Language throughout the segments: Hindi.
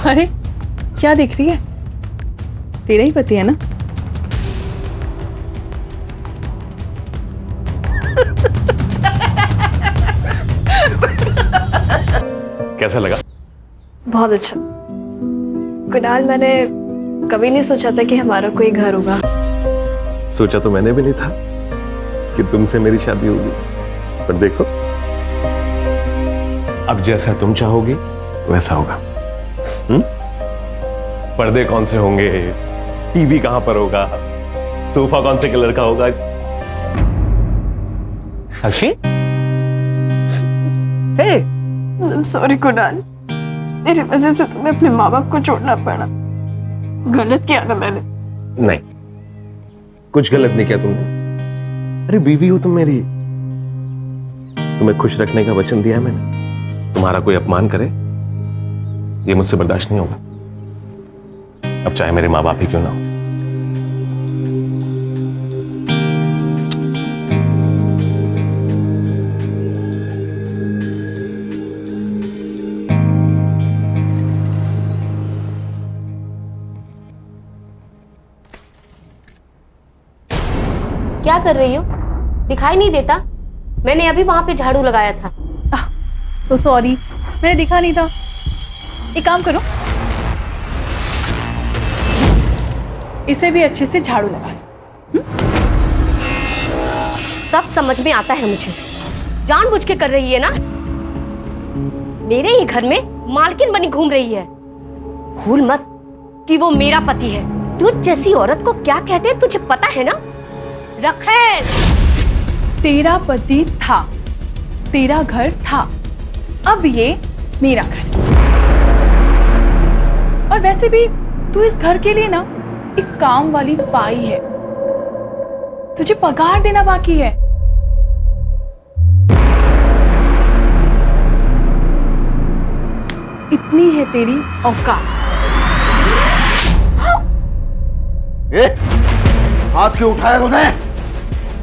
अरे क्या देख रही है? तेरा ही पति है ना? कैसा लगा? बहुत अच्छा। कुणाल, मैंने कभी नहीं सोचा था कि हमारा कोई घर होगा। सोचा तो मैंने भी नहीं था कि तुमसे मेरी शादी होगी, पर देखो अब जैसा तुम चाहोगी वैसा होगा। पर्दे कौन से होंगे, टीवी कहां पर होगा, सोफा कौन से कलर का होगा। साक्षी, हे, सॉरी कुणाल, मेरी वजह से तुम्हें अपने माँ बाप को छोड़ना पड़ा। गलत किया ना मैंने? नहीं, कुछ गलत नहीं किया तुमने। अरे बीवी हो तुम मेरी, तुम्हें खुश रखने का वचन दिया है मैंने। तुम्हारा कोई अपमान करे ये मुझसे बर्दाश्त नहीं होगा, अब चाहे मेरे माँ बाप ही क्यों ना हो। क्या कर रही हो? दिखाई नहीं देता? मैंने अभी वहां पे झाड़ू लगाया था। तो सॉरी, मैंने दिखा नहीं था। एक काम करो, इसे भी अच्छे से झाड़ू लगा लो। सब समझ में आता है मुझे, जानबूझ के कर रही है ना? मेरे ही घर में मालकिन बनी घूम रही है। भूल मत कि वो मेरा पति है। तुझ जैसी औरत को क्या कहते हैं तुझे पता है ना? रखेल, तेरा पति था, तेरा घर था, अब ये मेरा घर। और वैसे भी तू इस घर के लिए ना एक काम वाली पाई है, तुझे पगार देना बाकी है। इतनी है तेरी औकात। हाथ क्यों उठाया तूने?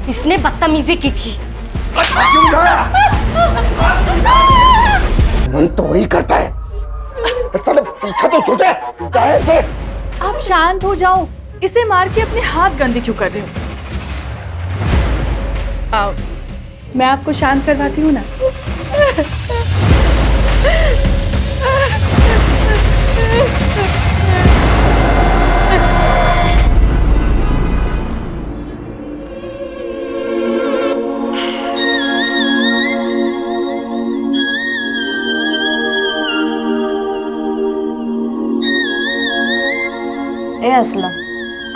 इसने बदतमीजी की थी। क्यों उठाया? मन तो वही करता है, साले पीछा तो छूटे। चाहे से आप शांत हो जाओ, इसे मार के अपने हाथ गंदे क्यों कर रहे हो? आओ, मैं आपको शांत करवाती हूँ ना। ए असलम,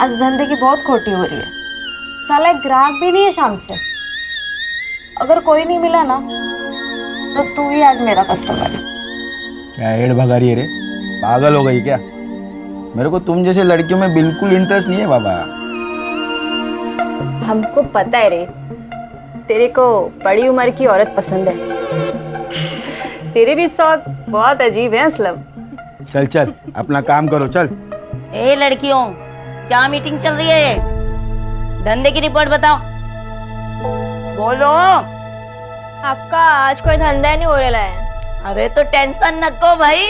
आज धंधे की बहुत खोटी हो रही है। साला एक ग्राहक भी नहीं है शाम से। अगर कोई नहीं मिला ना तो तू ही आज मेरा कस्टमर है। क्या एड भगा रही है रे? पागल हो गई क्या? मेरे को तुम जैसे लड़कियों में बिल्कुल इंटरेस्ट नहीं है बाबा। हमको पता है रे, तेरे को बड़ी उम्र की औरत पसंद है। तेरे भी शौक बहुत अजीब है असलम। चल चल अपना काम करो, चल। ए लड़कियों, क्या मीटिंग चल रही है? धंधे की रिपोर्ट बताओ, बोलो। आपका आज कोई धंधा नहीं हो रहा है। अरे तो टेंशन न को भाई,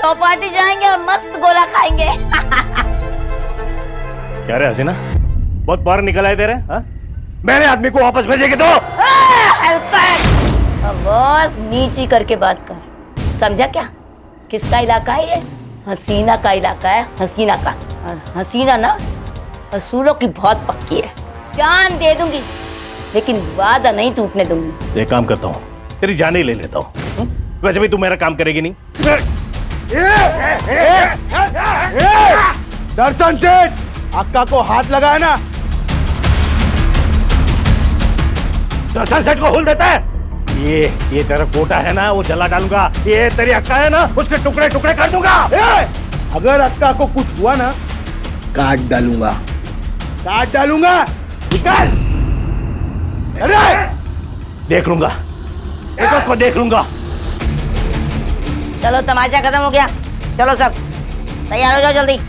चौपाटी जाएंगे और मस्त गोला खाएंगे। क्या रे हसीना, बहुत बाहर निकल आए तेरे। मेरे आदमी को वापस भेजेगी तो? बस नीची करके बात कर, समझा क्या? किसका इलाका है ये? हसीना का इलाका है, हसीना का। और हसीना ना असूलों की बहुत पक्की है। जान दे दूंगी लेकिन वादा नहीं टूटने दूंगी। एक काम करता हूँ, तेरी जान ही ले लेता हूँ। वैसे भी तू मेरा काम करेगी नहीं। दर्शन सेठ, अक्का को हाथ लगाया ना? दर्शन सेठ को हुल देता है। ये तेरा कोटा है ना, वो जला डालूंगा। ये तेरी अक्का है ना, उसके टुकड़े टुकड़े कर दूंगा। अगर अक्का को कुछ हुआ ना, काट डालूंगा, काट डालूंगा। निकाल। अरे देख लूंगा, एक को देख लूंगा। चलो तमाशा खत्म हो गया, चलो सब तैयार हो जाओ जल्दी।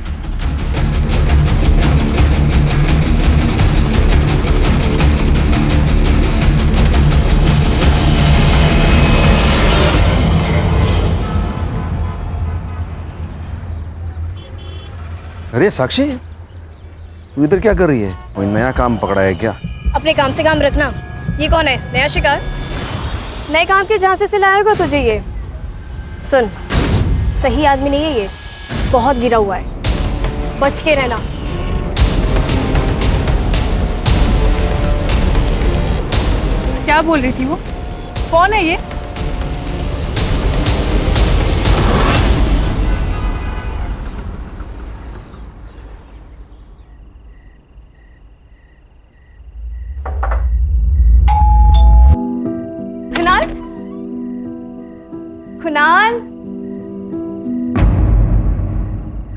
अरे साक्षी, तू इधर क्या कर रही है? कोई नया काम पकड़ा है क्या? अपने काम से काम रखना। ये कौन है? नया शिकार? नए काम के जहाँ से लाएगा तुझे ये? सुन, सही आदमी नहीं है ये, बहुत गिरा हुआ है, बच के रहना। क्या बोल रही थी वो? कौन है ये? कुणाल, कुणाल,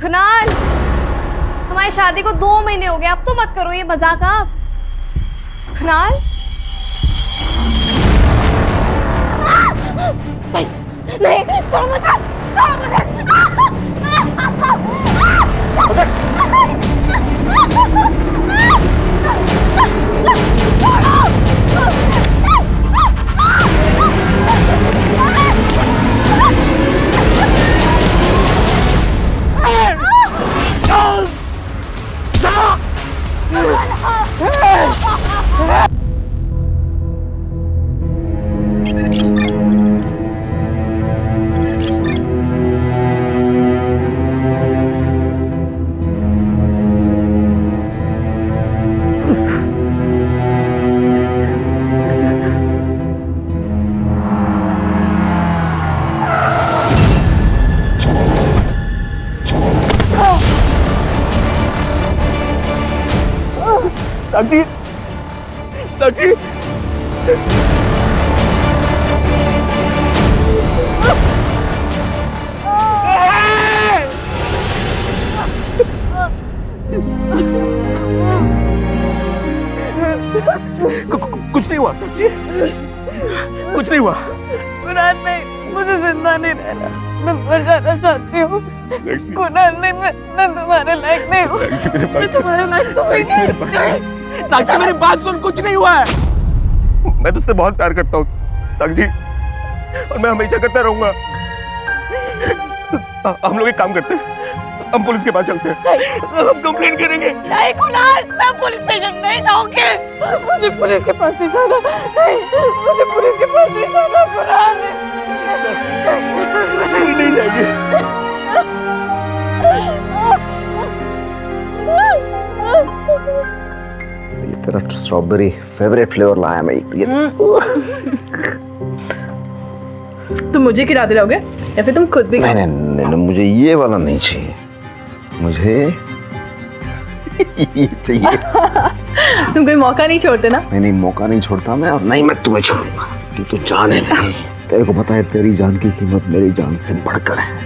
कुणाल, हमारी शादी को 2 महीने हो गए, अब तो मत करो ये मजाक आप। कुणाल, नहीं, छोड़ मुझे, छोड़ मुझे। साक्षी, साक्षी, कुछ नहीं हुआ साक्षी, कुछ नहीं हुआ। कुणाल नहीं, मुझे जिंदा नहीं रहना, मैं मर जाना चाहती हूँ। कुणाल नहीं, मैं तुम्हारे लायक नहीं हूँ, मैं तुम्हारे लायक तो हुई नहीं। साक्षी मेरी बात सुन, कुछ नहीं हुआ है। मैं तुझसे बहुत प्यार करता हूँ साक्षी, और मैं हमेशा करता रहूंगा। हम लोग एक काम करते हैं, हम पुलिस के पास चलते हैं, हम कंप्लेन करेंगे। नहीं कुणाल, मैं पुलिस स्टेशन नहीं जाऊंगी, मुझे पुलिस के पास नहीं जाना, नहीं, मुझे पुलिस के पास नहीं जाना कुणाल। नहीं जाएंगे। ये तेरा स्ट्रॉबेरी फेवरेट फ्लेवर लाया मैं ये। तुम मुझे खिला दिलाओगे या फिर तुम खुद भी? नहीं नहीं नहीं, नहीं, मुझे ये वाला नहीं चाहिए, मुझे ये चाहिए। तुम कोई मौका नहीं छोड़ते ना? नहीं नहीं, मौका नहीं छोड़ता मैं, और नहीं मैं तुम्हें छोड़ूंगा। तू तो जान है मेरी, तेरे को पता है तेरी जान की कीमत मेरी जान से बढ़कर है।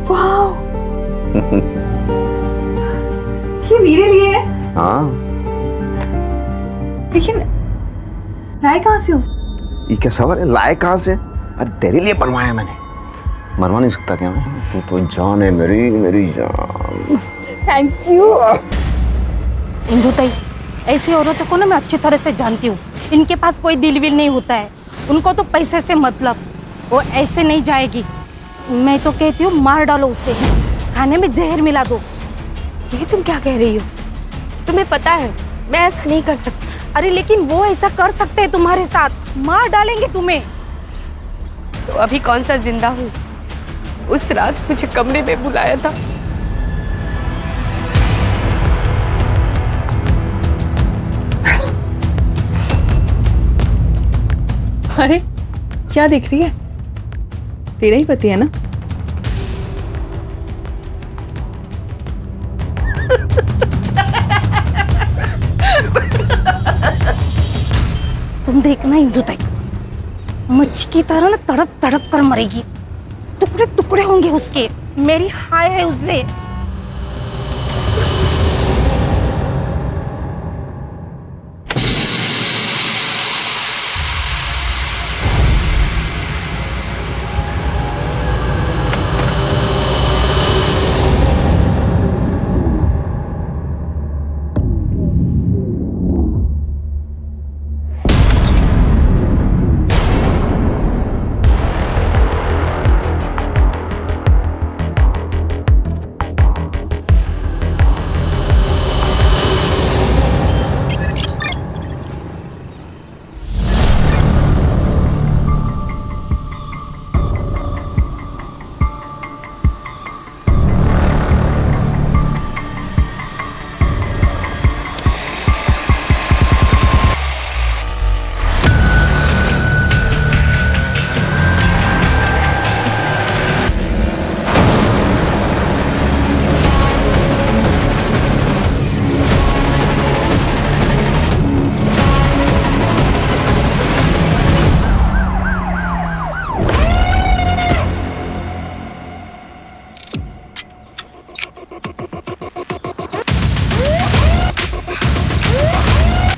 वाह, ये मेरे लिए है? हाँ, लेकिन लाए कहाँ से हो? ये क्या सवाल है, लाए कहाँ से? अरे तेरे लिए बनवाया मैंने, मरवा नहीं सकता क्या मैं? तू तो जान है मेरी, मेरी जान। Thank you. इंदु ताई, ऐसी औरतों को ना मैं अच्छी तरह से जानती हूँ, इनके पास कोई दिल विल नहीं होता है, उनको तो पैसे से मतलब, वो ऐसे नहीं जाएगी। मैं तो कहती हूँ मार डालो उसे, खाने में जहर मिला दो। ये तुम क्या कह रही हो? तुम्हें पता है मैं ऐसा नहीं कर सकती। अरे लेकिन वो ऐसा कर सकते हैं तुम्हारे साथ, मार डालेंगे तुम्हें। तो अभी कौन सा जिंदा हूँ? उस रात मुझे कमरे में बुलाया था, अरे क्या देख रही है? तेरा ही पति है ना? तुम देखना इंदु ताई, मच्छी की तरह ना तड़प तड़प कर मरेगी, टुकड़े टुकड़े होंगे उसके। मेरी हाय है उससे।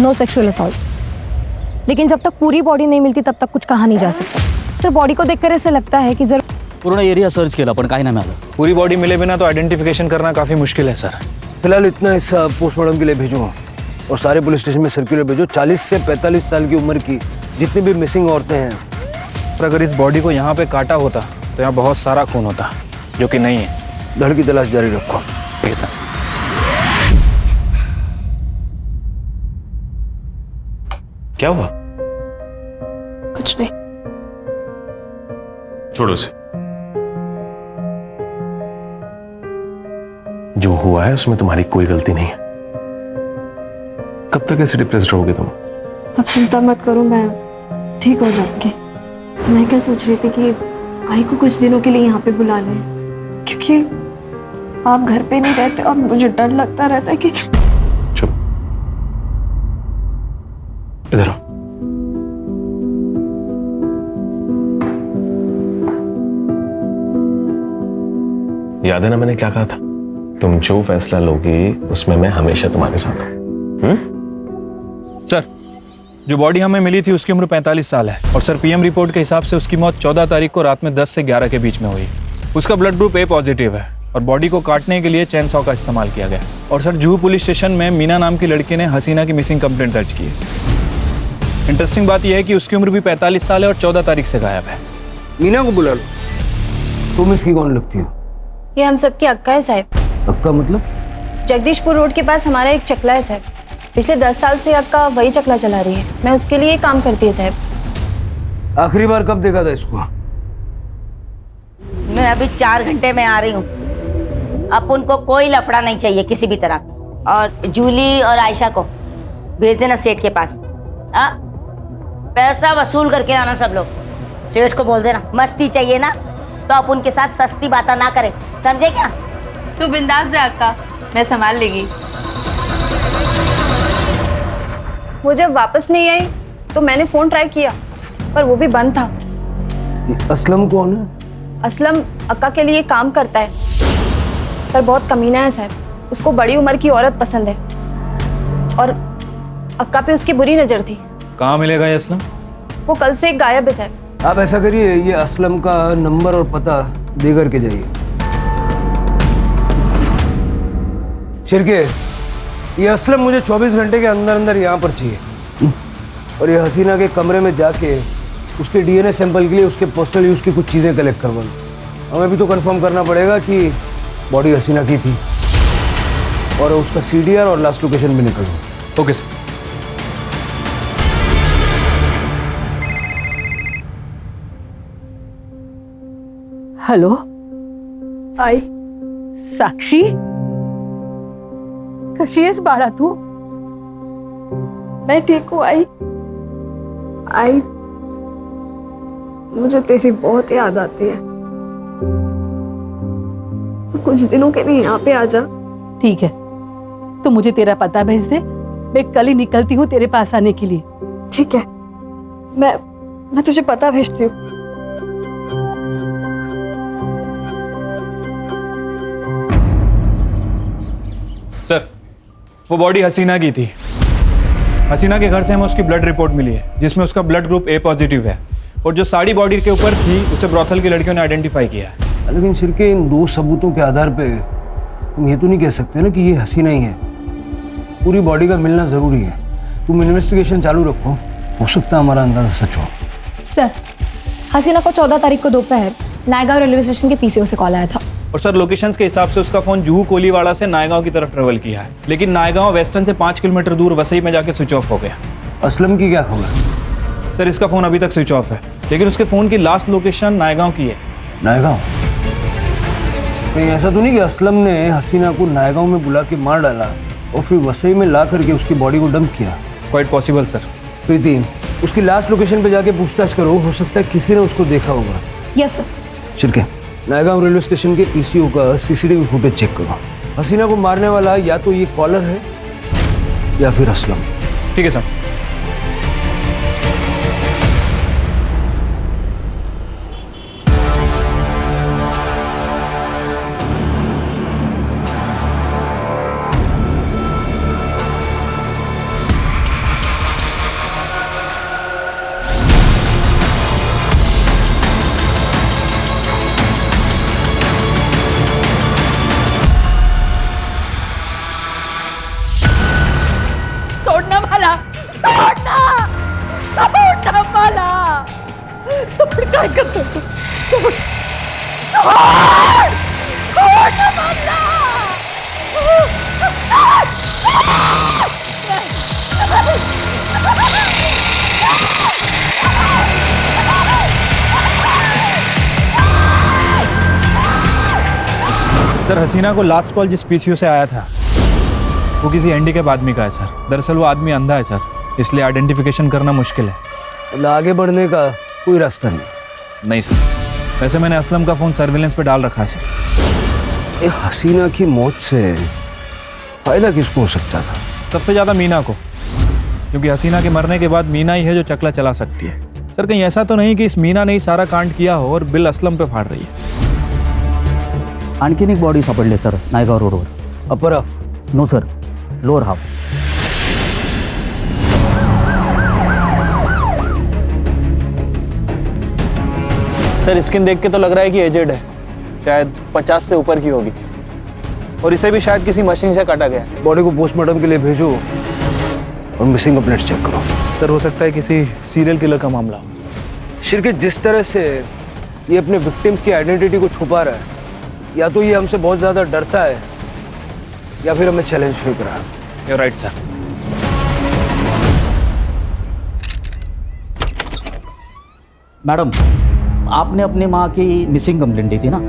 No sexual assault. लेकिन जब तक पूरी बॉडी नहीं मिलती तब तक कुछ कहा नहीं जा सकता। सिर्फ बॉडी को देखकर ऐसे लगता है कि जरूर पूर्ण एरिया सर्च केला पण काही नाही मिळालं। पूरी बॉडी मिले बिना तो आइडेंटिफिकेशन करना काफी मुश्किल है सर। फिलहाल इतना हिस्सा पोस्टमार्टम के लिए भेजूंगा और सारे पुलिस स्टेशन में सर्कुलर भेजो। 40 से 45 साल की उम्र की जितनी भी मिसिंग औरतें हैं। पर अगर इस बॉडी को यहाँ पे काटा होता तो यहाँ बहुत सारा खून होता, जो कि नहीं है। धड़ की तलाश जारी रखो। ठीक है सर। क्या हुआ? कुछ नहीं। छोड़ो उसे। जो हुआ है उसमें तुम्हारी कोई गलती नहीं है। कब तक ऐसे डिप्रेस्ड रहोगे तुम? अब चिंता मत करो, मैं ठीक हो जाऊंगी। मैं क्या सोच रही थी कि आई को कुछ दिनों के लिए यहाँ पे बुला लें, क्योंकि आप घर पे नहीं रहते और मुझे डर लगता रहता है कि। चुप, इधर आओ। याद है ना मैंने क्या कहा था? तुम जो फैसला लोगी उसमें मैं हमेशा तुम्हारे साथ हूं। सर, जो बॉडी हमें मिली थी उसकी उम्र 45 साल है और सर पीएम रिपोर्ट के हिसाब से उसकी मौत 14 तारीख को रात में 10 से 11 के बीच में हुई। उसका ब्लड ग्रुप ए पॉजिटिव है और बॉडी को काटने के लिए चैन सॉ का इस्तेमाल किया गया। और सर जुहू पुलिस स्टेशन में मीना नाम की लड़की ने हसीना की मिसिंग कंप्लेंट दर्ज की है। इंटरेस्टिंग बात यह है कि उसकी उम्र भी 45 साल है और 14 तारीख से गायब है। मीना को बुला लो। तुम इसकी कौन लगती हो? ये हम सबकी अक्का है साहब। अक्का मतलब? जगदीशपुर रोड के पास हमारा एक चकला है साहब। पिछले 10 साल से अक्का वही चकला चला रही है। मैं उसके लिए काम करती है साहब। आखिरी बार कब देखा था इसको? मैं अभी 4 घंटे में आ रही हूँ। अब उनको कोई लफड़ा नहीं चाहिए किसी भी तरह। और जूली और आयशा को भेज देना सेठ के पास। पैसा वसूल करके आना सब लोग। सेठ को बोल देना मस्ती चाहिए ना तो आप उनके साथ सस्ती बातें ना करें, समझे क्या? तू बिंदास जा अक्का, मैं संभाल लेगी। वो जब वापस नहीं आई तो मैंने फोन ट्राई किया पर वो भी बंद था। असलम कौन है? असलम अक्का के लिए काम करता है पर बहुत कमीना है साहब। उसको बड़ी उम्र की औरत पसंद है और अक्का पे उसकी बुरी नजर थी। कहाँ मिलेगा ये असलम? वो कल से गायब है साहब। आप ऐसा करिए, ये असलम का नंबर और पता दे करके जाइए। शिरके, ये असलम मुझे 24 घंटे के अंदर अंदर यहाँ पर चाहिए। और ये हसीना के कमरे में जाके उसके डीएनए सैंपल के लिए उसके पर्सनल यूज की कुछ चीज़ें कलेक्ट करवाऊँ। हमें भी तो कंफर्म करना पड़ेगा कि बॉडी हसीना की थी और उसका सीडीआर और लास्ट लोकेशन भी निकल गया। Okay sir. हॅलो आई, साक्षी कशी आहेस बाळा तू? मैं ठीक हूँ आई। आई, मुझे तेरी बहुत याद आती है। तो कुछ दिनों के लिए यहाँ पे आ जा। ठीक है, तू मुझे तेरा पता भेज दे, मैं कल ही निकलती हूँ तेरे पास आने के लिए। ठीक है, मैं तुझे पता भेजती हूँ। सर, वो बॉडी हसीना की थी। हसीना के घर से हमें उसकी ब्लड रिपोर्ट मिली है जिसमें उसका ब्लड ग्रुप ए पॉजिटिव है और जो साड़ी बॉडी के ऊपर थी उसे ब्रॉथल की लड़कियों ने आइडेंटिफाई किया है। लेकिन शिरके, इन 2 सबूतों के आधार पे तुम ये तो नहीं कह सकते ना कि ये हसीना ही है। पूरी बॉडी का मिलना जरूरी है। तुम इन्वेस्टिगेशन चालू रखो, हो सकता है हमारा अंदाजा सच हो। सर, हसीना को 14 तारीख को दोपहर नायगांव रेलवे स्टेशन के पीसीओ से कॉल आया था। और सर लोकेशंस के हिसाब से उसका फोन जुहू कोलीवाड़ा से नायगांव की तरफ ट्रेवल किया है, लेकिन नायगांव वेस्टर्न से 5 किलोमीटर दूर वसई में जाके स्विच ऑफ हो गया। असलम की क्या खबर? सर, इसका फोन अभी तक स्विच ऑफ है, लेकिन उसके फोन की लास्ट लोकेशन नायगांव की है। नायगांव? कहीं ऐसा तो नहीं कि असलम ने हसीना को नायगांव में बुला के मार डाला और फिर वसई में ला करके उसकी बॉडी को डंप किया? Quite possible sir. प्रीति, उसकी लास्ट लोकेशन पे जाके पूछताछ करो, हो सकता है किसी ने उसको देखा होगा। Yes sir. Shirke, Naigaon railway station के पीसीओ का सीसीटीवी फुटेज चेक करो। हसीना को मारने वाला या तो ये कॉलर है या फिर असलम। ठीक है सर। सर हसीना को लास्ट कॉल जिस पीसीयू से आया था वो किसी हैंडीकैप आदमी का है सर। दरअसल वो आदमी अंधा है सर, इसलिए आइडेंटिफिकेशन करना मुश्किल है। मतलब आगे बढ़ने का कोई रास्ता नहीं? नहीं सर, वैसे मैंने असलम का फ़ोन सर्विलेंस पे डाल रखा है सर। ये हसीना की मौत से फायदा किसको हो सकता था? सबसे ज़्यादा मीना को, क्योंकि हसीना के मरने के बाद मीना ही है जो चकला चला सकती है। सर कहीं ऐसा तो नहीं कि इस मीना ने ही सारा कांड किया हो और बिल असलम पे फाड़ रही है? आणखीन एक बॉडी सापडली सर नायगाव रोडवर. Upper half? No sir, lower half. Sir skin देख के तो लग रहा है कि एजेड है, शायद 50 से ऊपर की होगी, और इसे भी शायद किसी मशीन से काटा गया है। बॉडी को पोस्टमार्टम के लिए भेजो और मिसिंग कंप्लेंट चेक करो। सर हो सकता है किसी सीरियल किलर का मामला हो। शिरके जिस तरह से ये अपने विक्टिम्स की आइडेंटिटी को छुपा रहा है, या तो ये हमसे बहुत ज़्यादा डरता है या फिर हमें चैलेंज फेंक रहा है। You're right, sir. मैडम, आपने अपनी माँ की मिसिंग कंप्लेंट दी थी ना?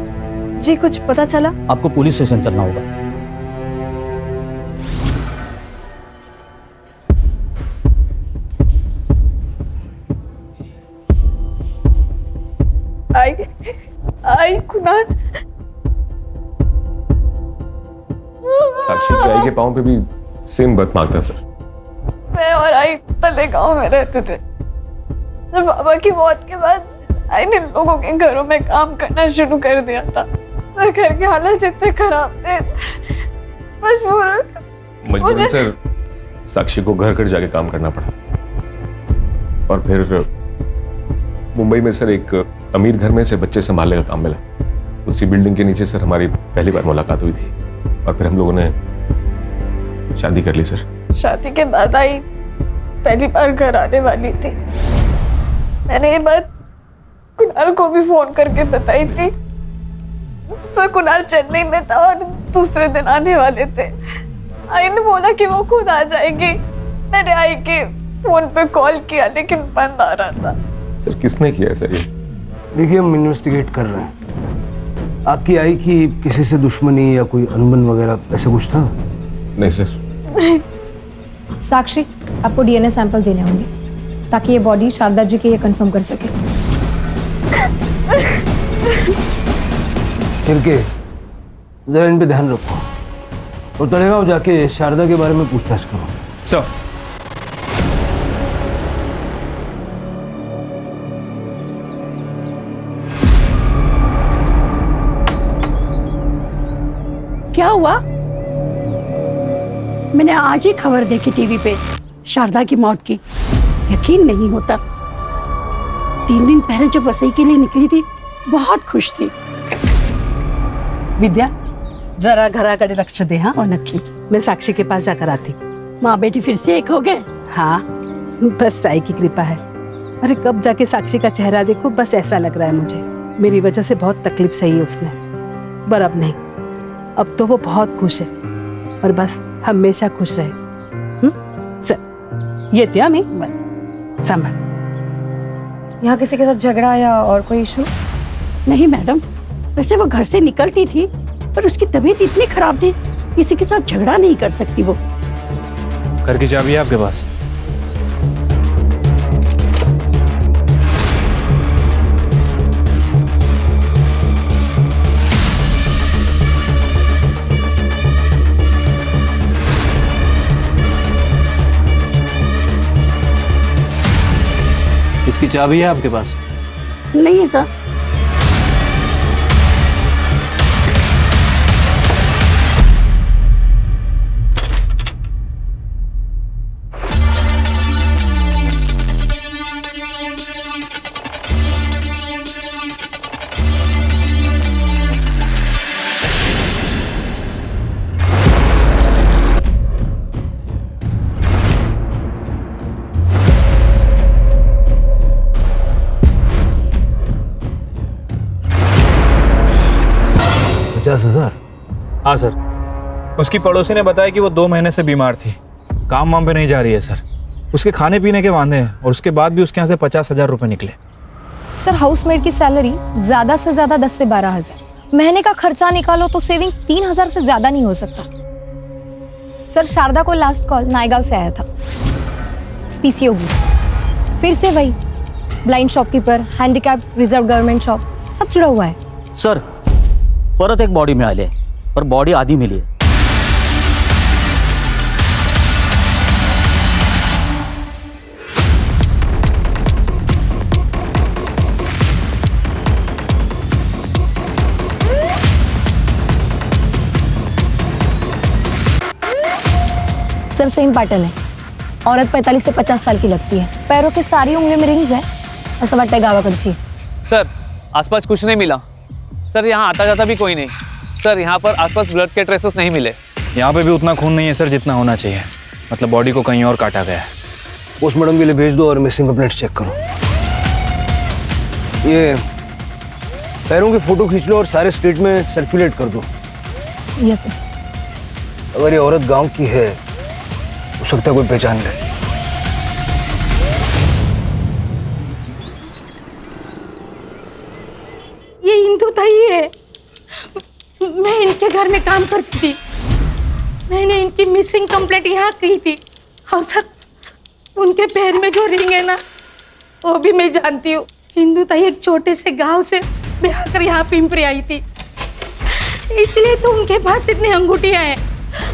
जी, कुछ पता चला? आपको पुलिस स्टेशन चलना होगा। आई कुणाल, साक्षी की आई के पाँव पे भी सेम बर्थ मार्क था सर। मैं और आई तले गांव में रहते थे सर। बाबा की मौत के बाद आई ने लोगों के घरों में काम करना शुरू कर दिया था सर। घर के हालात इतने खराब थे, मजबूरन सर साक्षी को घर घर जाके काम करना पड़ा, और फिर मुंबई में सर एक अमीर घर में से बच्चे संभालने का काम मिला। उसी बिल्डिंग के नीचे सर हमारी पहली बार मुलाकात हुई थी, और फिर हम लोगों ने शादी कर ली सर। शादी के बाद आई पहली बार घर आने वाली थी। मैंने ये बात कुणाल को भी फोन करके बताई थी सर। कुणाल चेन्नई में था और दूसरे दिन आने वाले थे। आई ने बोला कि वो खुद आ जाएगी। मैंने आई के फोन पे कॉल किया लेकिन बंद आ रहा था। सर किसने किया है सर ये? देखिए हम इन्वेस्टिगेट कर रहे हैं। आपकी आई की किसी से दुश्मनी या कोई अनबन वगैरह ऐसा कुछ था? नहीं सर। साक्षी, आपको डीएनए सैंपल देने होंगे ताकि ये बॉडी शारदा जी के ये कंफर्म कर सके। फिर जरा इन पे ध्यान रखो और तलेगांव जाके शारदा के बारे में पूछताछ करो। सर क्या हुआ? मैंने आज ही खबर देखी टीवी पे शारदा की मौत की। यकीन नहीं होता। 3 दिन पहले जब वसई के लिए निकली थी बहुत खुश थी। विद्या, जरा घराकडे लक्ष दे। हाँ, और नक्की मैं साक्षी के पास जाकर आती। माँ बेटी फिर से एक हो गए। हाँ, बस साई की कृपा है। अरे कब जाके साक्षी का चेहरा देखो, बस ऐसा लग रहा है मुझे मेरी वजह से बहुत तकलीफ सही है उसने। पर अब नहीं, अब तो वो बहुत खुश है और बस हमेशा खुश रहे। चल ये त्या मैं संभाल। यहाँ किसी के साथ झगड़ा या और कोई इशू? नहीं मैडम, वैसे वो घर से निकलती थी पर उसकी तबीयत इतनी खराब थी, किसी के साथ झगड़ा नहीं कर सकती वो। घर की चाबी है आपके पास? इसकी चाबी है आपके पास? नहीं है सर। हाँ सर, उसकी पड़ोसी ने बताया कि वो 2 महीने से बीमार थी, काम वाम पे नहीं जा रही है सर। उसके खाने पीने के वांदे हैं और उसके बाद भी उसके यहाँ से 50,000 रुपए निकले। सर हाउसमेट की सैलरी ज़्यादा से ज़्यादा 10 से 12 हज़ार, महीने का खर्चा निकालो तो सेविंग 3,000 से ज्यादा नहीं हो सकता। सर शारदा को लास्ट कॉल नायगांव से आया था, पीसीओ की, फिर से वही blind shopkeeper, handicap reserve government shop, सब जुड़ा हुआ है। सर परत एक बॉडी मिळाली आहे, पर बॉडी आधी मिली आहे। सर सेम पैटर्न है, औरत 45 से 50 साल की लगती है, पैरों के सारी उंगली में रिंग्स है, असं वाटतंय गावाकडची। सर आसपास कुछ नहीं मिला सर, यहाँ आता जाता भी कोई नहीं सर, यहाँ पर आसपास ब्लड के ट्रेसेस नहीं मिले। यहाँ पे भी उतना खून नहीं है सर जितना होना चाहिए, मतलब बॉडी को कहीं और काटा गया है। पोस्टमार्टम के लिए भेज दो और मिसिंग कंप्लेंट चेक करो। ये पैरों की फोटो खींच लो और सारे स्टेट में सर्कुलेट कर दो। Yes sir. अगर ये औरत गांव की है, हो सकता है कोई पहचान ले। ये इंदु ताई है, मैं इनके घर में काम करती थी, मैंने इनकी मिसिंग कंप्लेंट यहाँ की थी। और सर उनके पैर में जो रिंग है ना, वो भी मैं जानती हूँ। इंदु ताई एक छोटे से गांव से ब्याह कर यहाँ पिंपरी आई थी, इसलिए तो उनके पास इतनी अंगूठियाँ हैं।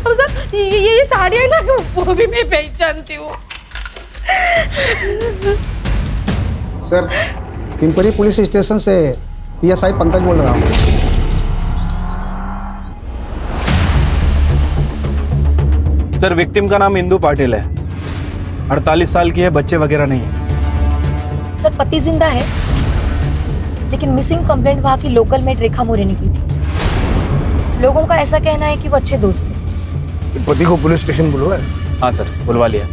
और सर ये साड़ी है ना, वो भी मैं पहचानती हूँ। सर पिंपरी पुलिस स्टेशन से पीएसआई पंकज बोल रहा हूँ। सर विक्टिम का नाम इंदु पाटिल है, 48 साल की है, बच्चे वगैरह नहीं है। सर पति जिंदा है, लेकिन मिसिंग कंप्लेंट वहाँ की लोकल मेड रेखा मोरे ने की थी। लोगों का ऐसा कहना है कि वो अच्छे दोस्त थे। पति को पुलिस स्टेशन बुलवाया? हाँ सर बुलवा लिया।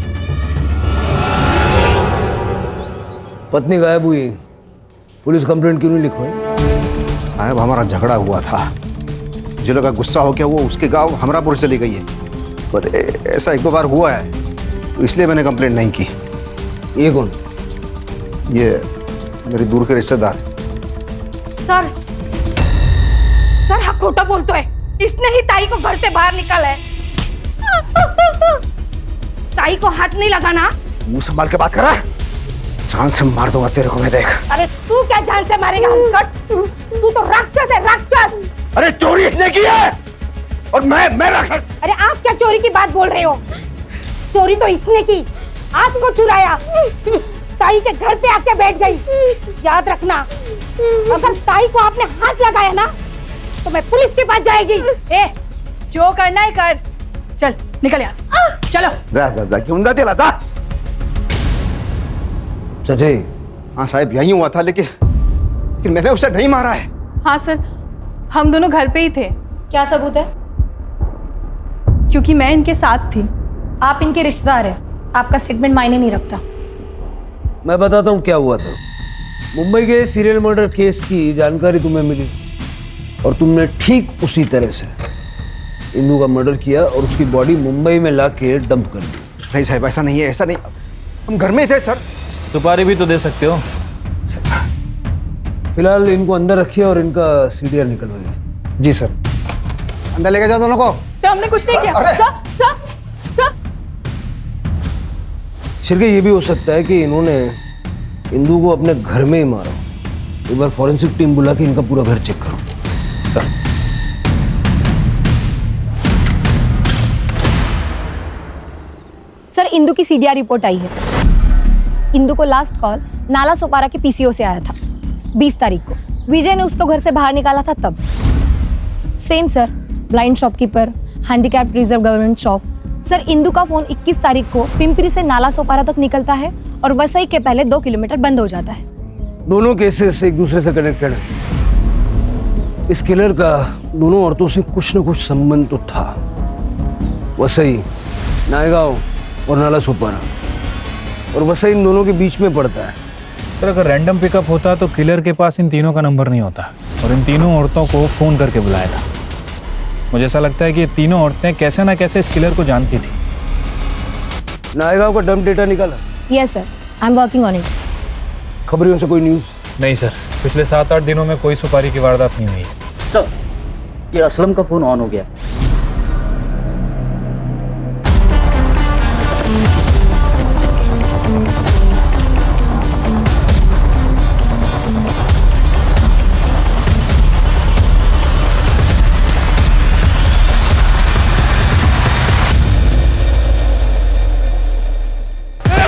पत्नी गायब हुई, पुलिस कंप्लेंट क्यों नहीं लिखवाई? साहब हमारा झगड़ा हुआ था, मुझे लगा गुस्सा हो गया वो उसके गांव हमरापुर चली गई है, पर ऐसा एक दो बार हुआ है तो इसलिए मैंने कंप्लेंट नहीं की। ये कौन? ये मेरी दूर के रिश्तेदार। सर हाँ खोटा बोलते है, इसने ही ताई को घर से बाहर निकाला है। ताई को हाथ नहीं लगाना। मुंह संभाल के बात कर रहा है, जान से मार दूंगा तेरे को मैं, देख। अरे तू क्या जान से मारेगा? तू तो राक्षस है, राक्षस। अरे चोरी इसने की है और मैं राक्षस। अरे आप क्या चोरी की बात बोल रहे हो? चोरी तो इसने की, आपको चुराया, ताई के घर पे आके बैठ गई। याद रखना, अगर ताई को आपने हाथ लगाया ना तो मैं पुलिस के पास जाएगी। ए, जो करना है कर, चल निकल यहाँ से, चलो। सच्चाई? हाँ साहब यही हुआ था, लेकिन मैंने उसे नहीं मारा है। हाँ सर, हम दोनों घर पे ही थे। क्या सबूत है? क्योंकि मैं इनके साथ थी। आप इनके रिश्तेदार हैं, आपका स्टेटमेंट मायने नहीं रखता। मैं बताता हूँ क्या हुआ था। मुंबई के सीरियल मर्डर केस की जानकारी तुम्हें मिली और तुमने ठीक उसी तरह से इंदु का मर्डर किया और उसकी बॉडी मुंबई में लाके डंप कर दी। नहीं साहब ऐसा नहीं है, ऐसा नहीं, हम घर में थे सर। सुपारी भी तो दे सकते हो। फिलहाल इनको अंदर रखिए और इनका सीडीआर निकलवाइए। जी सर। अंदर लेके जाओ दोनों को। सर हमने कुछ नहीं किया। सर शिरके ये भी हो सकता है कि इन्होंने इंदु को अपने घर में ही मारा। एक बार फॉरेंसिक टीम बुला के इनका पूरा घर चेक करो। सर सर इंदु की सीडीआर रिपोर्ट आई है। इंदु को लास्ट कॉल नाला सोपारा के पीसीओ से आया था 20 तारीख को। विजय ने उसको घर से बाहर निकाला था तब। Same sir, blind shopkeeper, handicap reserve government shop. Sir Indu का फोन 21 तारीख को पिंपरी से नाला सोपारा तक निकलता है और वसई के पहले 2 किलोमीटर बंद हो जाता है। दोनों केसेस एक दूसरे से कनेक्टेड है। इस किलर का दोनों औरतों से कुछ न कुछ संबंध तो था। वसई, नायगांव और नाला सोपारा, और वसई इन दोनों के बीच में पड़ता है। सर अगर रैंडम पिकअप होता तो किलर के पास इन तीनों का नंबर नहीं होता और इन तीनों औरतों को फ़ोन करके बुलाया था। मुझे ऐसा लगता है कि ये तीनों औरतें कैसे ना कैसे इस किलर को जानती थी। नायगांव का डंप डेटा निकाला? Yes sir, I am working on it. खबरियों से कोई न्यूज़? नहीं सर, पिछले 7-8 दिनों में कोई सुपारी की वारदात नहीं हुई। सर, ये असलम का फोन ऑन हो गया।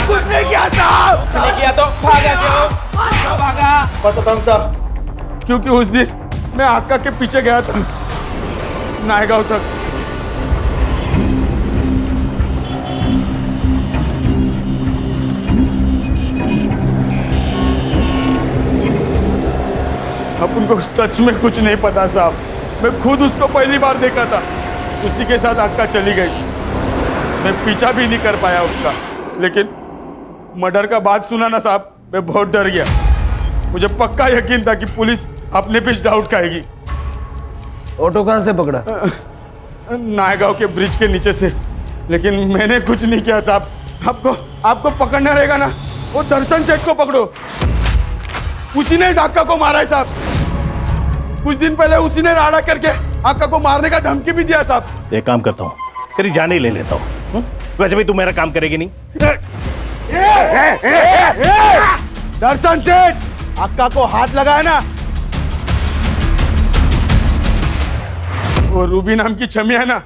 कुछ नहीं किया साहब। नहीं किया तो भागा क्यों? भागा। बताता हूँ साहब, क्योंकि उस दिन मैं आका के पीछे गया था नायगांव तक। अब उनको सच में कुछ नहीं पता साहब, मैं खुद उसको पहली बार देखा था, उसी के साथ आका चली गई। मैं पीछा भी नहीं कर पाया उसका, लेकिन मर्डर का बात सुना ना साहब, मैं बहुत डर गया। मुझे पक्का यकीन था कि पुलिस अपने पे डाउट खाएगी। ऑटो कहाँ से पकड़ा? नायगांव के ब्रिज के नीचे से, लेकिन मैंने कुछ नहीं किया साहब। आपको पकड़ना रहेगा ना, वो दर्शन सेठ को पकड़ो, उसी ने इस आका को मारा है साहब। कुछ दिन पहले उसी ने राड़ा करके आका को मारने का धमकी भी दिया साहब। एक काम करता हूँ, तेरी जान ही ले लेता हूँ। वैसे भी तू मेरा काम करेगी नहीं। दर्शन सेठ, आका को हाथ लगाया ना, वो रूबी नाम की छमिया है ना,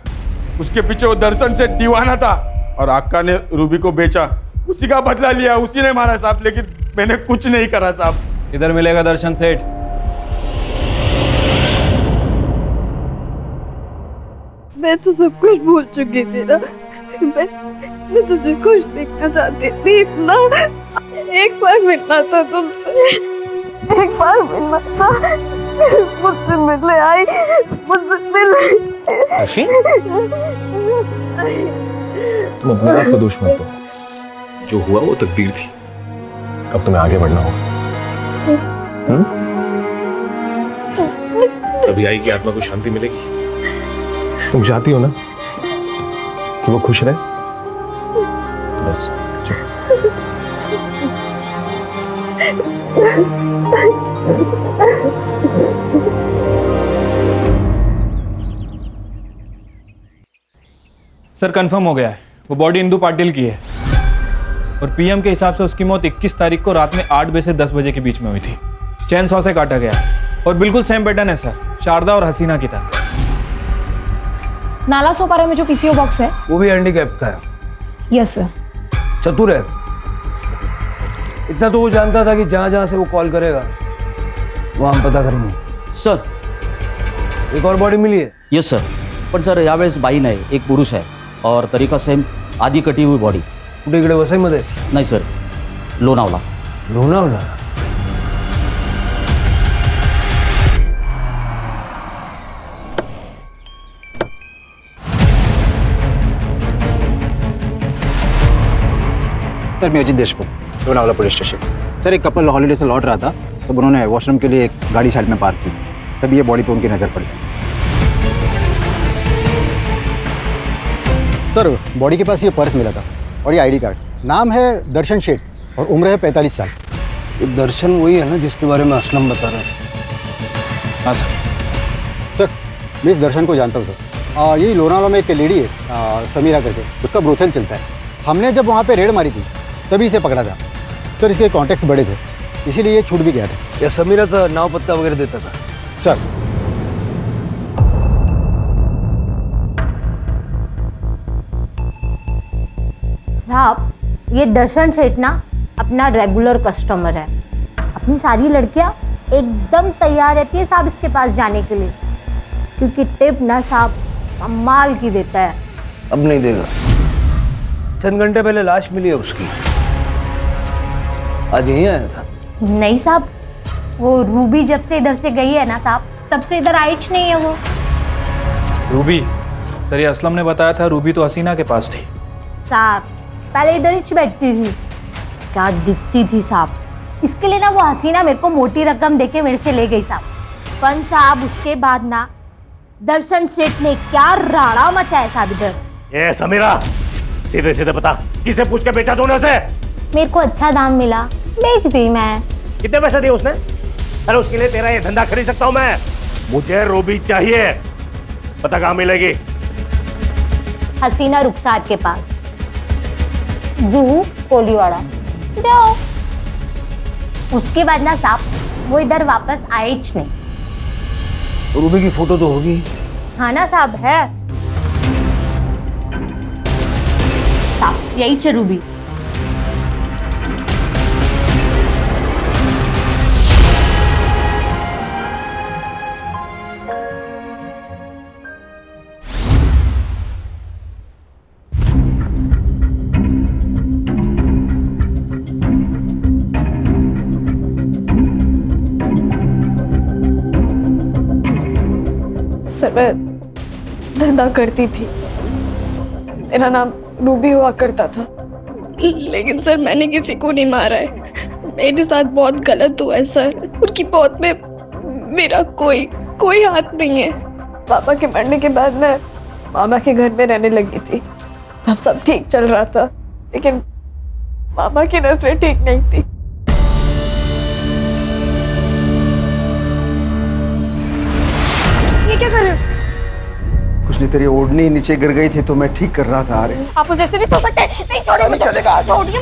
उसके पीछे वो दर्शन सेठ दीवाना था और आका ने रूबी को बेचा, उसी का बदला लिया, उसी ने मारा साहब। लेकिन मैंने कुछ नहीं करा साहब। इधर मिलेगा दर्शन सेठ। मैं तो सब कुछ भूल चुकी थी ना। मैं तुझे खुश देखना चाहती थी इतना। एक बार मिलना था तुमसे, एक बार मिलना था। मुझसे मिलने आई, मुझसे मिले। तुम अपने आप को दोष मत दो, जो हुआ वो तकदीर थी। अब तुम्हें आगे बढ़ना होगा। तभी आएगी आत्मा को शांति मिलेगी। तुम चाहती हो ना कि वो खुश रहे, तो बस सर कंफर्म हो गया है, वो बॉडी इंदु पाटिल की है और पीएम के हिसाब से उसकी मौत 21 तारीख को रात में 8 बजे से 10 बजे के बीच में हुई थी। चैन सॉ से काटा गया और बिल्कुल सेम पैटर्न है सर, शारदा और हसीना की तरह। नाला सोपारा में जो पीसीओ बॉक्स है वो भी हैंडीकैप का है। Yes sir. चतुर है, इतना तो वो जानता था कि जहां जहां से वो कॉल करेगा वहां हम पता करेंगे। सर, एक और बॉडी मिली है? यस सर, पण सर यावेळेस बाई नाही, एक पुरुष आहे और तरीका सेम, आधी कटी हुई बॉडी। कुठे इकडे वसईमध्ये? नाही सर, लोणावला। लोणावला? सर मैं Ajit Deshmukh, Lonavala police station. Sir एक कपल हॉलीडे से लौट रहा था, तो उन्होंने वॉशरूम के लिए एक गाड़ी साइड में पार्क की, तभी ये बॉडी पे उनकी नज़र पड़ी। सर बॉडी के पास ये पर्स मिला था और ये आईडी कार्ड। नाम है दर्शन शेठ और उम्र है 45 साल। ये दर्शन वही है ना जिसके बारे में असलम बता रहा था? हाँ सर। सर मैं इस दर्शन को जानता हूँ सर। यही लोनावला में एक लेडी है समीरा करके, उसका ब्रोथल चलता है। हमने जब वहाँ पे रेड मारी थी तभी इसे पकड़ा था सर। इसके कॉन्टेक्ट्स बड़े थे, इसीलिए ये छूट भी गया था। या समीराचा नाव पत्ता वगैरह देता था? सर साहब, ये दर्शन सेठ ना अपना रेगुलर कस्टमर है। अपनी सारी लड़कियां एकदम तैयार रहती है साहब इसके पास जाने के लिए, क्योंकि टिप ना साहब कमाल की देता है। अब नहीं देगा। चंद घंटे पहले लाश मिली है उसकी, आज यहीं आया था। नहीं साहब, वो रूबी जब से इधर से गई है ना साहब, तब से इधर आई नहीं है वो। रूबी? सर ये असलम ने बताया था रूबी तो हसीना के पास थी। साहब पहले इधर ही बैठती थी, क्या दिखती थी साहब। इसके लिए ना वो हसीना मेरे को मोटी रकम देके मेरे से ले गई साहब। पर साहब उसके बाद ना दर्शन सेठ ने क्या राड़ा मचाया साहब इधर। ए समीरा, सीधे सीधे बता, किसे पूछ के बेचा तूने उसे? मेरे को अच्छा दाम मिला, बेच दी मैं। कितने पैसे दिए उसने? अरे उसके लिए तेरा ये धंधा खरीद सकता हूँ मैं। मुझे रूबी चाहिए। पता कहाँ मिलेगी? हसीना रुखसार के पास, जूहू कोलीवाड़ा। जाओ। उसके बाद ना साहब वो इधर वापस आए ही नहीं। रूबी की फोटो तो होगी। हाँ ना साहब, है साहब, यही च रूबी। सर मैं धंधा करती थी, मेरा नाम रूबी हुआ करता था, लेकिन सर मैंने किसी को नहीं मारा है। मेरे साथ बहुत गलत हुआ है सर। उनकी मौत में मेरा कोई हाथ नहीं है। पापा के मरने के बाद मैं मामा के घर में रहने लगी थी। तब सब ठीक चल रहा था, लेकिन मामा की नजरें ठीक नहीं थी। ये क्या कर रहे हो? कुछ नहीं, तेरी ओढ़नी नीचे गिर गई थी तो मैं ठीक कर रहा था। अरे आप मुझे ऐसे नहीं छोड़ सकते। नहीं छोड़िए मुझे। चलेगा। छोड़िए। ये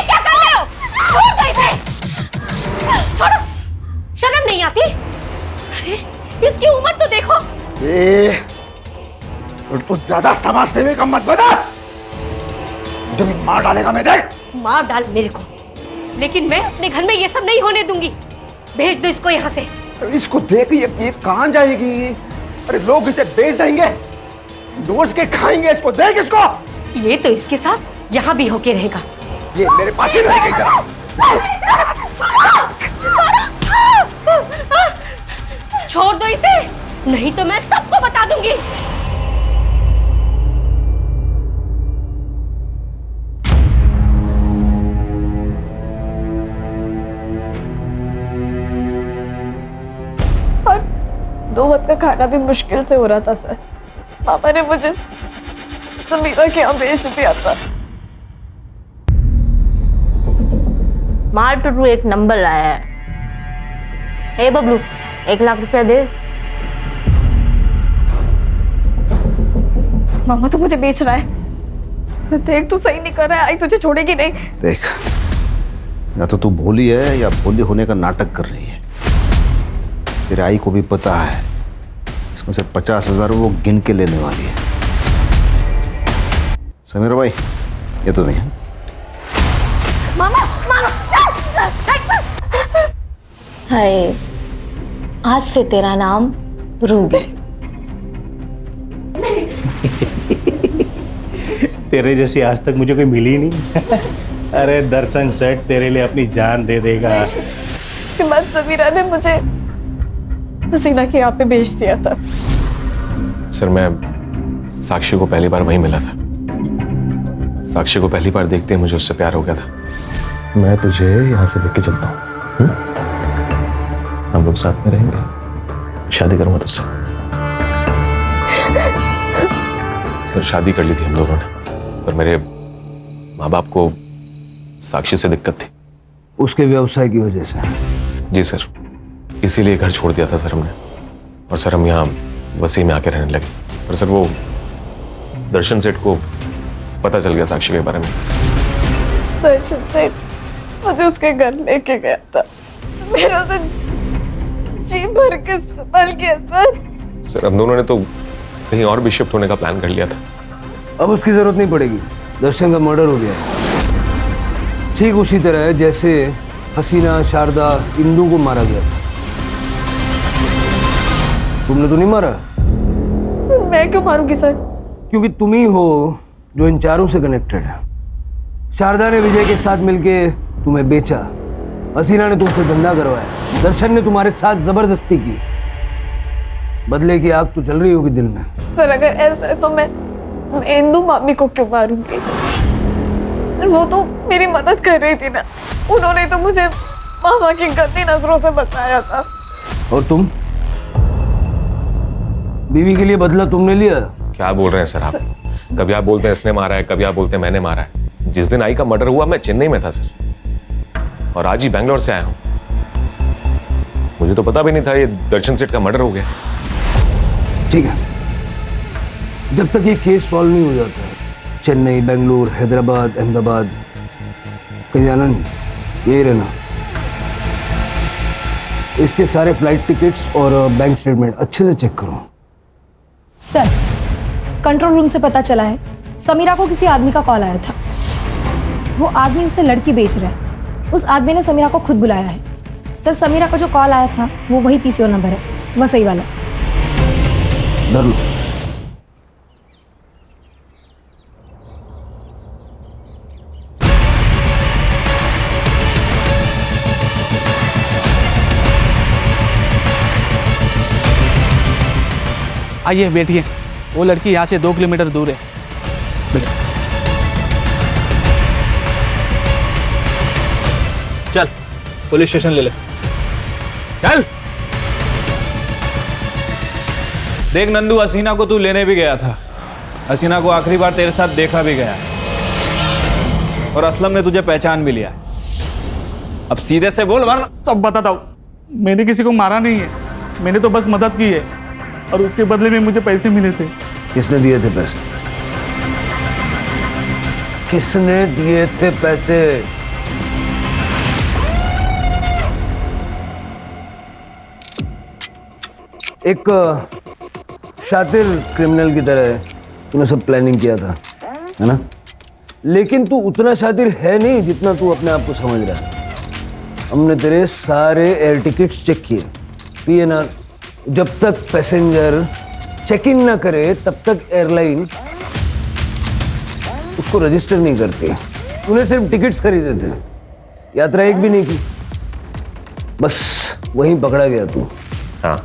क्या कर रहे हो? छोड़ दो इसे। छोड़ो। शर्म नहीं आती? अरे इसकी उम्र तो देखो। तो ज्यादा समाज सेवी का मत बना, मुझे भी मार डालेगा। मैं देख। मार डाल मेरे को, लेकिन मैं अपने घर में ये सब नहीं होने दूंगी। भेज दो इसको यहाँ से। इसको देख, ये कहाँ जाएगी? अरे लोग इसे बेच देंगे, नोच के खाएंगे इसको। देख इसको। ये तो इसके साथ यहाँ भी होके रहेगा। ये मेरे पास ही रहेगी। जरा छोड़ दो इसे, नहीं तो मैं सबको बता दूंगी। और 2 वक्त का खाना भी मुश्किल से हो रहा था सर। पापा ने मुझे समीरा के यहाँ भेज दिया था। मार टू एक नंबर लाया है। हे बबलू, 1 लाख रुपया दे। मामा तो मुझे बेच रहा है। देख तू सही नहीं कर रहा है, आई तुझे छोड़ेगी नहीं। देख, या तो तू भोली है या भोली होने का नाटक कर रही है। तेरे आई को भी पता है इसमें से 50,000 वो गिन के लेने वाली है। समीरा भाई, ये तो नहीं है। मामा, मामा। हाय, आज से तेरा नाम रूबी। तेरे जैसी आज तक मुझे कोई मिली नहीं। अरे दर्शन सेठ तेरे लिए अपनी जान दे देगा। उसके बाद समीरा ने मुझे हसीना के यहाँ पे भेज दिया था। सर मैं साक्षी को पहली बार वहीं मिला था। साक्षी को पहली बार देखते ही मुझे उससे प्यार हो गया था। मैं तुझे यहाँ से लेके चलता हूँ, हम लोग साथ में रहेंगे। शादी करूंगा तुझसे। सर शादी कर ली थी हम दोनों ने, पर मेरे माँ बाप को साक्षी से दिक्कत थी। उसके व्यवसाय की वजह से? जी सर, इसीलिए घर छोड़ दिया था सर हमने। और सर हम यहाँ वसी में आके रहने लगे। पर सर वो दर्शन सेठ को पता चल गया साक्षी के बारे में। दर्शन सेठ मुझे उसके घर लेके गया था। मेरा तो जी भर के इस्तेमाल किया सर। सर हम दोनों ने तो कहीं और भी शिफ्ट होने का प्लान कर लिया था। अब उसकी जरूरत नहीं पड़ेगी, दर्शन का मर्डर हो गया। ठीक उसी तरह जैसे हसीना, शारदा, इंदू को मारा गया था। तुमने तो नहीं मारा? सर मैं क्यों मारूंगी सर? क्योंकि तुम ही हो जो इन चारों से कनेक्टेड है। शारदा ने विजय के साथ मिलके तुम्हें बेचा, हसीना ने तुमसे धंधा करवाया, दर्शन ने तुम्हारे साथ जबरदस्ती की। बदले की आग तो जल रही होगी दिल में। सर अगर ऐसा है तो मैं इंदू मामी को क्यों मारूंगी? सर वो तो मेरी मदद कर रही थी ना, उन्होंने तो मुझे मामा की गंदी नजरों से बचाया था। और तुम? बीवी के लिए बदला तुमने लिया? क्या बोल रहे हैं सर आप? कभी आप बोलते हैं इसने मारा है, कभी आप बोलते हैं मैंने मारा है। जिस दिन आई का मर्डर हुआ मैं चेन्नई में था सर, और आज ही बैंगलोर से आया हूँ। मुझे तो पता भी नहीं था ये दर्शन सेठ का मर्डर हो गया। ठीक है, जब तक ये केस सॉल्व नहीं हो जाता, चेन्नई, बेंगलुरु, हैदराबाद, अहमदाबाद कहीं जाना नहीं, यही रहना। इसके सारे फ्लाइट टिकट्स और बैंक स्टेटमेंट अच्छे से चेक करो। सर, कंट्रोल रूम से पता चला है समीरा को किसी आदमी का कॉल आया था। वो आदमी उसे लड़की बेच रहा है। उस आदमी ने समीरा को खुद बुलाया है। सर, समीरा का जो कॉल आया था वो वही पीसीओ नंबर है, वह सही वाला। डर लो। आइए बैठिए, वो लड़की यहाँ से 2 किलोमीटर दूर है। चल पुलिस स्टेशन ले ले। चल। देख नंदू, हसीना को तू लेने भी गया था। हसीना को आखिरी बार तेरे साथ देखा भी गया और असलम ने तुझे पहचान भी लिया। अब सीधे से बोल वरना सब बताता हूँ। मैंने किसी को मारा नहीं है, मैंने तो बस मदद की है और उसके बदले में मुझे पैसे मिले थे। किसने दिए थे पैसे? किसने दिए थे पैसे? एक शातिर क्रिमिनल की तरह तूने सब प्लानिंग किया था, है ना? लेकिन तू उतना शातिर है नहीं जितना तू अपने आप को समझ रहा है। हमने तेरे सारे एयर टिकट्स चेक किए, पीएनआर। जब तक पैसेंजर चेक इन ना करे तब तक एयरलाइन उसको रजिस्टर नहीं करती। तूने सिर्फ टिकट्स खरीदे थे, यात्रा एक भी नहीं की। बस वहीं पकड़ा गया तू। हाँ,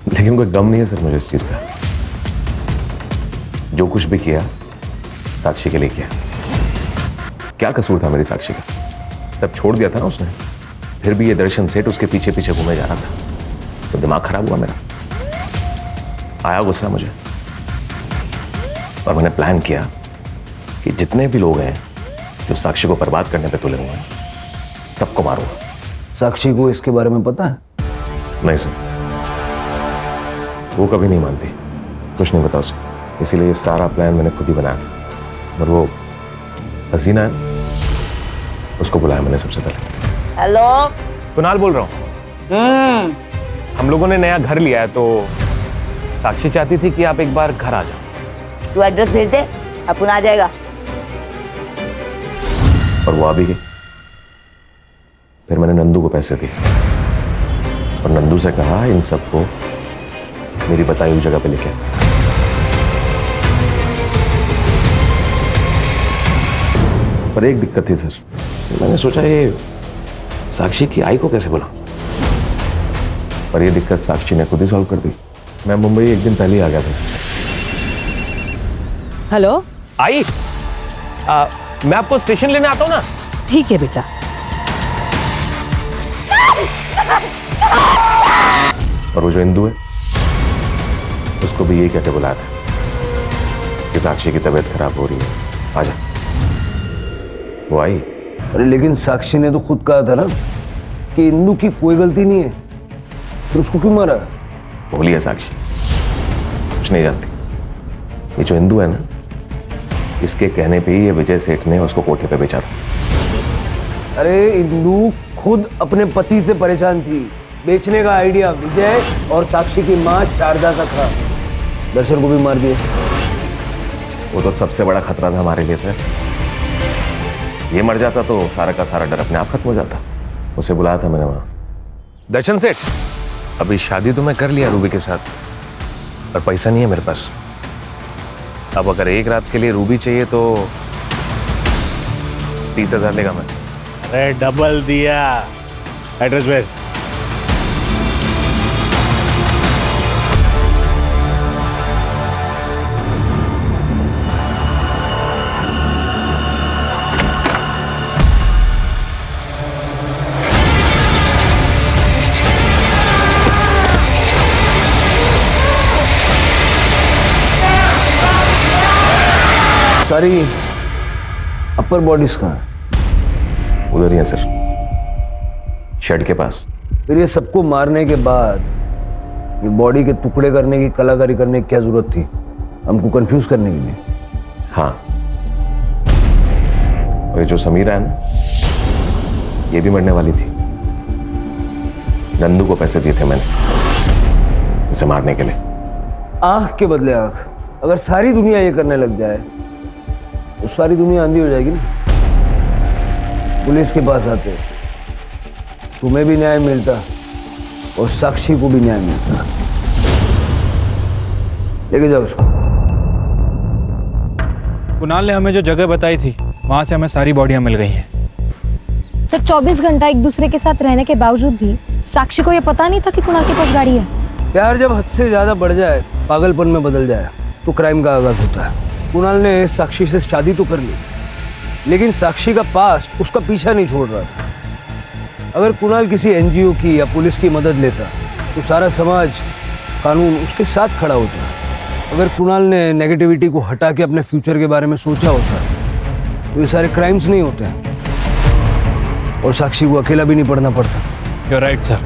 लेकिन कोई गम नहीं है सर मुझे इस चीज का। जो कुछ भी किया साक्षी के लिए किया। क्या कसूर था मेरी साक्षी का? तब छोड़ दिया था ना उसने, फिर भी ये दर्शन सेठ उसके पीछे पीछे घूमे जा रहा था, तो दिमाग खराब हुआ मेरा। आया गुस्सा मुझे और मैंने प्लान किया कि जितने भी लोग हैं जो साक्षी को बर्बाद करने पे तुले हुए हैं सबको मारूंगा। साक्षी को इसके बारे में पता है? नहीं सर, वो कभी नहीं मानती, कुछ नहीं पता उसे। इसीलिए ये सारा प्लान मैंने खुद ही बनाया था। और वो हसीना है, उसको बुलाया मैंने सबसे पहले। हेलो, कुणाल बोल रहा हूँ। हम लोगों ने नया घर लिया है तो साक्षी चाहती थी कि आप एक बार घर आ जाओ। तू एड्रेस भेज दे, अपन आ जाएगा। और वो आ भी गई। फिर मैंने नंदू को पैसे दिए और नंदू से कहा इन सबको मेरी बताई हुई जगह पे लेके। पर एक दिक्कत थी सर, मैंने सोचा ये साक्षी की आई को कैसे बुलाऊं, पर ये दिक्कत साक्षी ने खुद ही सॉल्व कर दी। मैं मुंबई एक दिन पहले ही आ गया था सर। हेलो आई, मैं आपको स्टेशन लेने आता हूँ ना। ठीक है बेटा। और वो जो इंदू है उसको भी यही कहते बुलाया था कि साक्षी की तबीयत खराब हो रही है, आजा। वो आई। अरे लेकिन साक्षी ने तो खुद कहा था ना कि इंदू की कोई गलती नहीं है, फिर उसको क्यों मारा? भूली है साक्षी, कुछ नहीं जानती। ये जो इंदू है ना, इसके कहने पे ही ये विजय सेठ ने उसको कोठे पे बेचा था। अरे इंदू खुद अपने पति से परेशान थी। बेचने का आइडिया विजय और साक्षी की मां शारदा का था। दर्शन को भी मार दिया। वो तो सबसे बड़ा खतरा था हमारे लिए सर। ये मर जाता तो सारा का सारा डर अपने आप खत्म हो जाता। उसे बुलाया था मैंने वहां। दर्शन सेठ, अभी शादी तो मैं कर लिया रूबी के साथ, पर पैसा नहीं है मेरे पास। अब अगर एक रात के लिए रूबी चाहिए तो 30,000 लेगा मैं। अरे डबल दिया। एड्रेस भेज। सारी अपर बॉडीज कहाँ है? उधर ही है सर, शेड के पास। फिर ये सबको मारने के बाद ये बॉडी के टुकड़े करने की कलाकारी करने की क्या जरूरत थी? हमको कंफ्यूज करने के लिए। हाँ, और ये जो समीरा है ना, ये भी मरने वाली थी। नंदू को पैसे दिए थे मैंने इसे मारने के लिए। आंख के बदले आंख। अगर सारी दुनिया ये करने लग जाए तो सारी दुनिया अंधी हो जाएगी ना। पुलिस के पास आते तुम्हें भी न्याय मिलता और साक्षी को भी न्याय मिलता। लेके जाओ उसको। कुणाल ने हमें जो जगह बताई थी वहां से हमें सारी बॉडियां मिल गई हैं। सर 24 घंटा एक दूसरे के साथ रहने के बावजूद भी साक्षी को ये पता नहीं था कि कुणाल के पास गाड़ी है। प्यार जब हद से ज्यादा बढ़ जाए, पागलपन में बदल जाए तो क्राइम का आगाज होता है। कुणाल ने साक्षी से शादी तो कर ली, लेकिन साक्षी का पास्ट उसका पीछा नहीं छोड़ रहा था। अगर कुणाल किसी एनजीओ की या पुलिस की मदद लेता तो सारा समाज, कानून उसके साथ खड़ा होता। अगर कुणाल ने नेगेटिविटी को हटा के अपने फ्यूचर के बारे में सोचा होता तो ये सारे क्राइम्स नहीं होते और साक्षी को अकेला भी नहीं पड़ना पड़ता। You're right, sir.